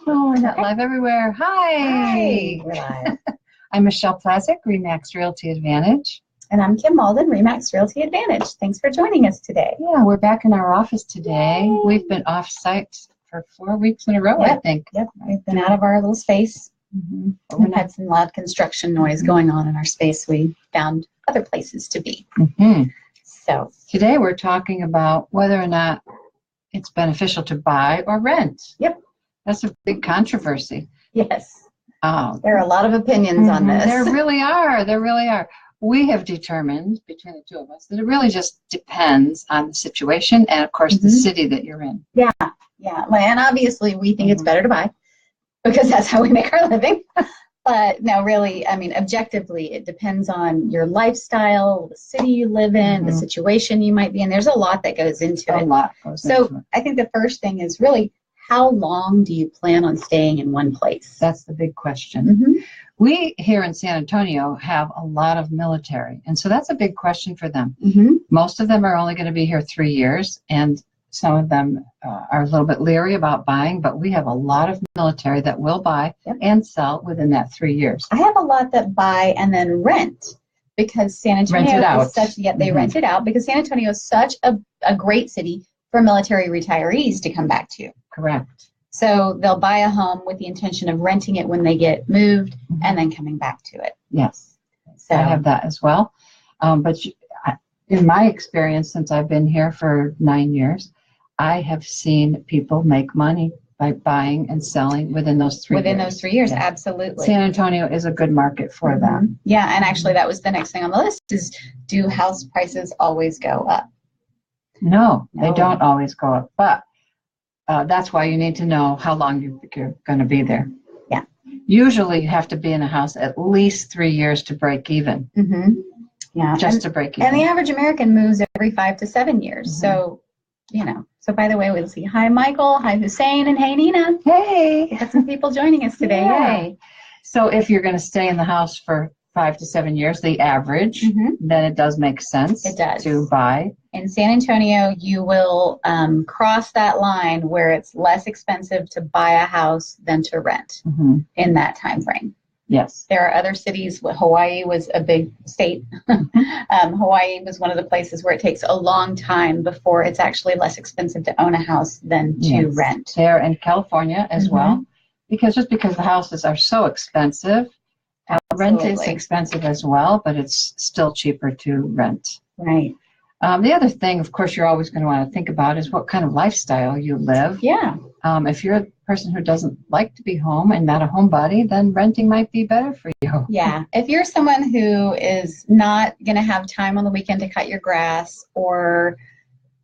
Oh, we're not live everywhere. Hi. Hi, we're live. I'm Michelle Plazik, Remax Realty Advantage. And I'm Kim Malden, Remax Realty Advantage. Thanks for joining us today. Yeah, we're back in our office today. Yay. We've been off-site for 4 weeks in a row, Yep. I think. Yep, we've been out of our little space. Mm-hmm. We've had some loud construction noise going on in our space. We found other places to be. Mm-hmm. So today we're talking about whether or not it's beneficial to buy or rent. Yep. That's a big controversy. Yes. There are a lot of opinions on this. There really are. There really are. We have determined between the two of us that it really just depends on the situation and, of course, the city that you're in. Yeah. And obviously, we think it's better to buy because that's how we make our living. But no, really, I mean, objectively, it depends on your lifestyle, the city you live in, the situation you might be in. There's a lot that goes into it. A lot goes into it. So I think the first thing is really, how long do you plan on staying in one place? That's the big question. We here in San Antonio have a lot of military, and so that's a big question for them. Most of them are only going to be here 3 years, and some of them are a little bit leery about buying, but we have a lot of military that will buy and sell within that 3 years. I have a lot that buy and then rent because San Antonio is such, they rent it out because San Antonio is such a great city for military retirees to come back to. Correct. So they'll buy a home with the intention of renting it when they get moved and then coming back to it. Yes. So I have that as well. But in my experience, since I've been here for 9 years, I have seen people make money by buying and selling within those 3 years. Within those 3 years, absolutely. San Antonio is a good market for that. Yeah, and actually that was the next thing on the list is, do house prices always go up? No, they don't always go up, but that's why you need to know how long you're going to be there. Yeah. Usually you have to be in a house at least 3 years to break even. Yeah. Just to break even. And the average American moves every 5 to 7 years. So, so by the way, we'll see. Hi, Michael. Hi, Hussein. And hey, Nina. Hey. We got some people joining us today. Yeah. Yay. So if you're going to stay in the house for 5 to 7 years, the average, then it does make sense to buy. In San Antonio, you will cross that line where it's less expensive to buy a house than to rent in that time frame. Yes. There are other cities. Hawaii was a big state. Hawaii was one of the places where it takes a long time before it's actually less expensive to own a house than to rent. There in California as well, because the houses are so expensive. Rent is expensive as well, but it's still cheaper to rent. Right. The other thing, of course, you're always going to want to think about is what kind of lifestyle you live. Yeah. If you're a person who doesn't like to be home and not a homebody, then renting might be better for you. Yeah. If you're someone who is not going to have time on the weekend to cut your grass, or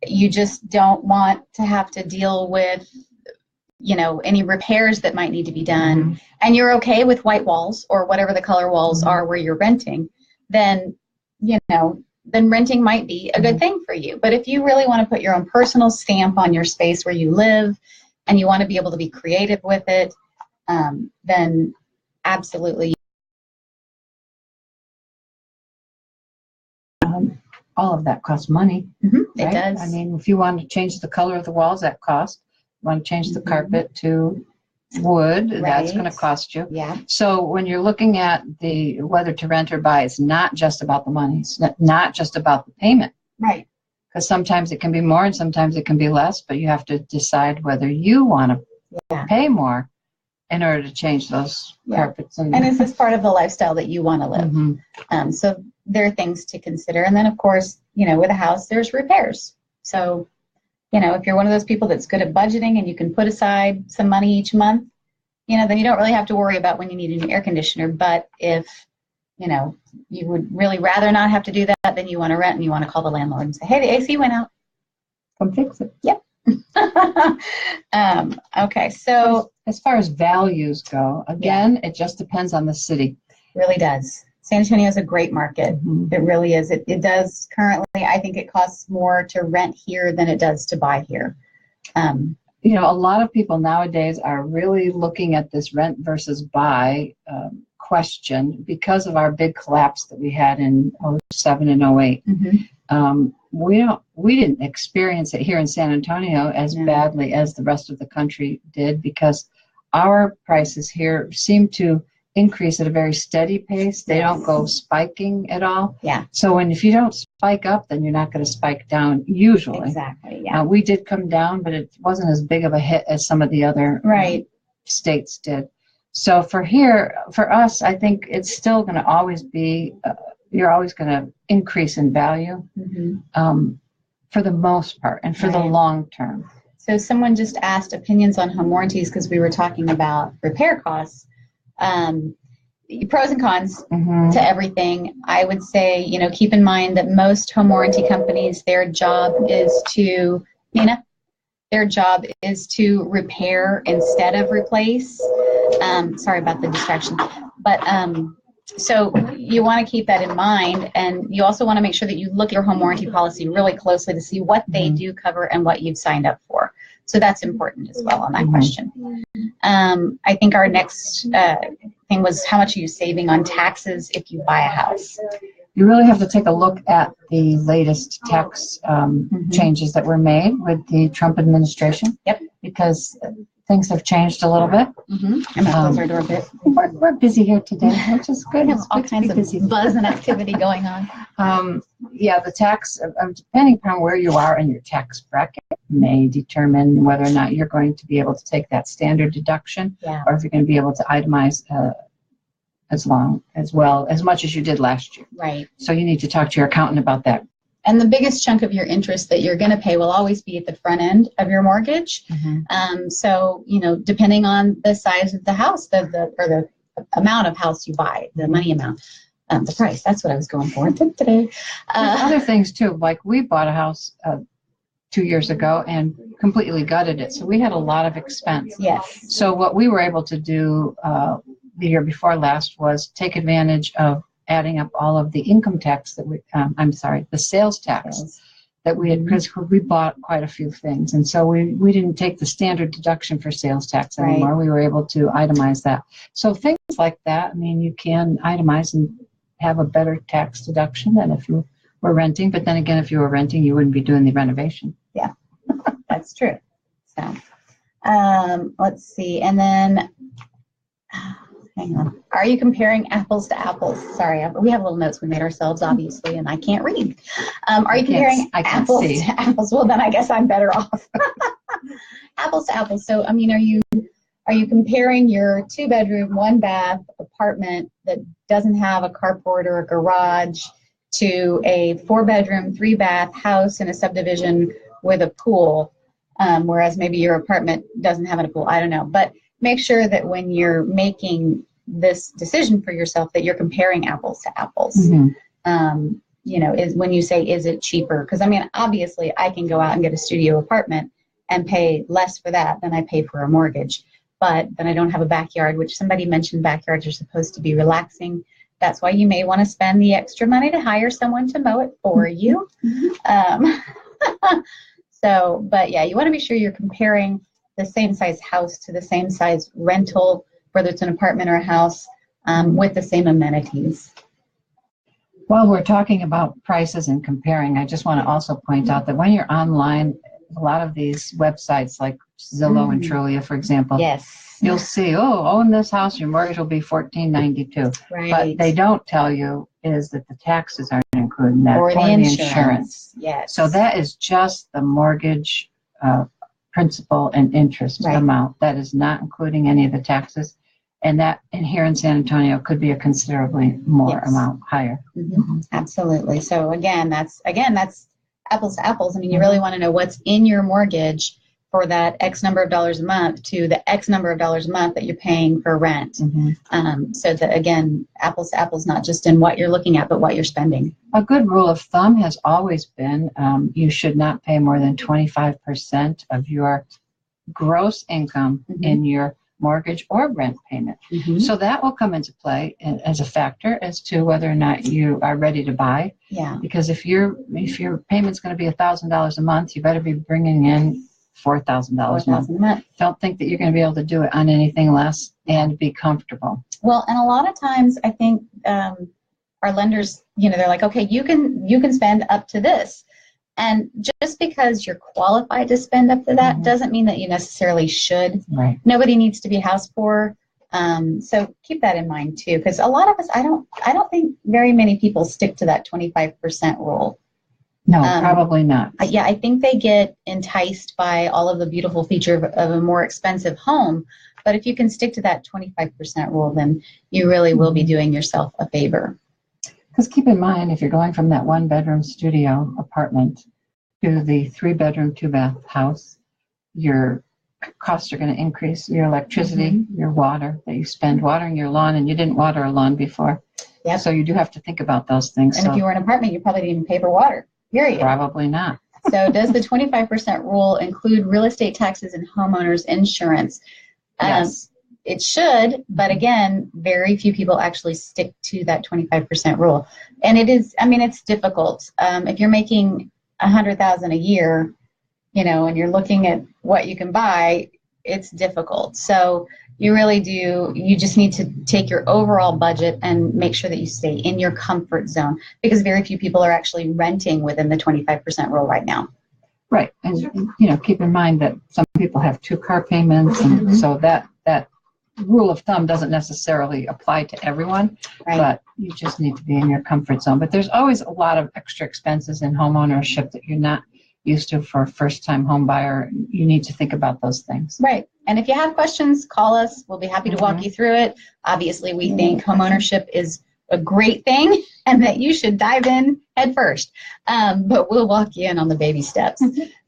you just don't want to have to deal with any repairs that might need to be done, and you're okay with white walls or whatever the color walls are where you're renting, then, then renting might be a good thing for you. But if you really want to put your own personal stamp on your space where you live and you want to be able to be creative with it, then absolutely. All of that costs money. It right? does. I mean, if you want to change the color of the walls, that costs. Want to change the carpet to wood, that's going to cost you. Yeah. So when you're looking at the whether to rent or buy, it's not just about the money. It's not just about the payment. Right. Because sometimes it can be more and sometimes it can be less, but you have to decide whether you want to pay more in order to change those carpets. And is this part of the lifestyle that you want to live? So there are things to consider. And then, of course, with a house, there's repairs. So if you're one of those people that's good at budgeting and you can put aside some money each month, then you don't really have to worry about when you need a new air conditioner. But if, you would really rather not have to do that, then you want to rent and you want to call the landlord and say, hey, the AC went out. Come fix it. Yep. Okay, so as far as values go, again, it just depends on the city. Really does. San Antonio is a great market. It really is. It does currently, I think it costs more to rent here than it does to buy here. A lot of people nowadays are really looking at this rent versus buy question because of our big collapse that we had in 07 and 08. We didn't experience it here in San Antonio as badly as the rest of the country did because our prices here seem to increase at a very steady pace. They don't go spiking at all. Yeah. So if you don't spike up, then you're not going to spike down usually. Exactly. Yeah. We did come down, but it wasn't as big of a hit as some of the other states did. So for us, I think it's still going to always be, you're always going to increase in value for the most part and for the long term. So someone just asked opinions on home warranties because we were talking about repair costs. Pros and cons to everything. I would say, keep in mind that most home warranty companies, their job is to, their job is to repair instead of replace. Sorry about the distraction. But so you want to keep that in mind, and you also want to make sure that you look at your home warranty policy really closely to see what they do cover and what you've signed up for. So that's important as well on that question. I think our next thing was, how much are you saving on taxes if you buy a house? You really have to take a look at the latest tax changes that were made with the Trump administration. Yep. Because things have changed a little bit. I'm going to close our door a bit. We're busy here today, which is good. It's all kinds of buzz and activity going on. The tax, depending upon where you are in your tax bracket, may determine whether or not you're going to be able to take that standard deduction, or if you're going to be able to itemize as much as you did last year. Right. So you need to talk to your accountant about that. And the biggest chunk of your interest that you're going to pay will always be at the front end of your mortgage. So, depending on the size of the house, or the amount of house you buy, the money amount, the price, that's what I was going for today. Other things too, like we bought a house 2 years ago and completely gutted it. So we had a lot of expense. Yes. So what we were able to do the year before last was take advantage of adding up all of the income tax that the sales tax that we had, because we bought quite a few things. And so we didn't take the standard deduction for sales tax anymore. Right. We were able to itemize that. So things like that, you can itemize and have a better tax deduction than if you were renting. But then again, if you were renting, you wouldn't be doing the renovation. Yeah, that's true. So let's see. And then, hang on. Are you comparing apples to apples? Sorry, we have little notes we made ourselves, obviously, and I can't read. Are you comparing apples to apples? Well, then I guess I'm better off. Apples to apples. So, are you comparing your 2-bedroom, 1-bath apartment that doesn't have a carport or a garage to a 4-bedroom, 3-bath house in a subdivision with a pool, whereas maybe your apartment doesn't have a pool? I don't know, but make sure that when you're making this decision for yourself that you're comparing apples to apples. Is when you say, is it cheaper? Because obviously I can go out and get a studio apartment and pay less for that than I pay for a mortgage, but then I don't have a backyard, which somebody mentioned backyards are supposed to be relaxing. That's why you may want to spend the extra money to hire someone to mow it for you. But yeah, you want to be sure you're comparing the same size house to the same size rental, whether it's an apartment or a house, with the same amenities. While we're talking about prices and comparing, I just want to also point out that when you're online, a lot of these websites like Zillow and Trulia, for example, you'll see, own this house, your mortgage will be $14.92. Right. But they don't tell you is that the taxes aren't included in that, or the insurance. Yes. So that is just the mortgage principal and interest amount. That is not including any of the taxes. And that here in San Antonio could be a considerably more amount higher. Absolutely. So again, that's apples to apples. You really want to know what's in your mortgage for that X number of dollars a month to the X number of dollars a month that you're paying for rent. So that, again, apples to apples, not just in what you're looking at, but what you're spending. A good rule of thumb has always been you should not pay more than 25% of your gross income in your mortgage or rent payment. So that will come into play as a factor as to whether or not you are ready to buy. Yeah. Because if your payment's going to be $1,000 a month, you better be bringing in $4,000 a month. Don't think that you're going to be able to do it on anything less and be comfortable. Well, and a lot of times I think our lenders, they're like, okay, you can spend up to this. And just because you're qualified to spend up to that doesn't mean that you necessarily should. Right. Nobody needs to be house poor. So keep that in mind too, because a lot of us, I don't think very many people stick to that 25% rule. No, probably not. Yeah, I think they get enticed by all of the beautiful feature of a more expensive home. But if you can stick to that 25% rule, then you really will be doing yourself a favor. Because keep in mind, if you're going from that 1-bedroom studio apartment to the 3-bedroom, 2-bath house, your costs are going to increase. Your electricity, your water that you spend watering your lawn, and you didn't water a lawn before. Yep. So you do have to think about those things. And if you were in an apartment, you probably didn't even pay for water, period. Probably not. So does the 25% rule include real estate taxes and homeowners insurance? Yes. It should, but again, very few people actually stick to that 25% rule. And it is, I mean, it's difficult. If you're making $100,000 a year, you know, and you're looking at what you can buy, it's difficult. So you really do, you just need to take your overall budget and make sure that you stay in your comfort zone, because very few people are actually renting within the 25% rule right now. Right. And, you know, keep in mind that some people have 2 car payments, and so that rule of thumb doesn't necessarily apply to everyone, Right. but you just need to be in your comfort zone. But there's always a lot of extra expenses in home ownership that you're not used to for a first-time home buyer. You need to think about those things. Right. And if you have questions, call us. We'll be happy to walk you through it. Obviously, we think home ownership is a great thing and that you should dive in head first. But we'll walk you in on the baby steps.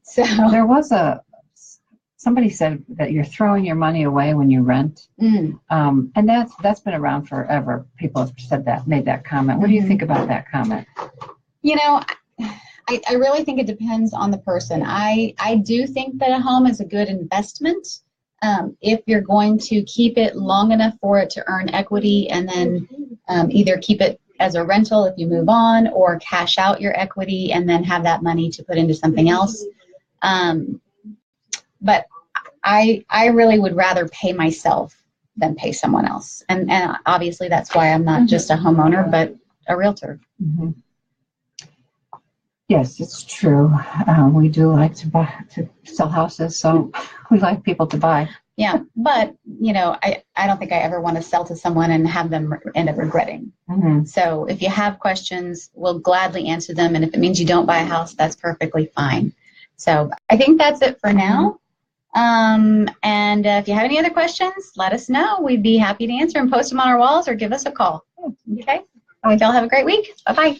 So there was somebody said that you're throwing your money away when you rent. And that's been around forever. People have said that, made that comment. What do you think about that comment? You know, I really think it depends on the person. I do think that a home is a good investment if you're going to keep it long enough for it to earn equity, and then either keep it as a rental if you move on, or cash out your equity and then have that money to put into something else. But I really would rather pay myself than pay someone else. And obviously that's why I'm not just a homeowner, but a realtor. Yes, it's true. We do like to sell houses, so we like people to buy. Yeah, but you know, I don't think I ever want to sell to someone and have them end up regretting. So if you have questions, we'll gladly answer them. And if it means you don't buy a house, that's perfectly fine. So I think that's it for now. And if you have any other questions, let us know. We'd be happy to answer and post them on our walls or give us a call. Okay. Y'all have a great week. Bye-bye.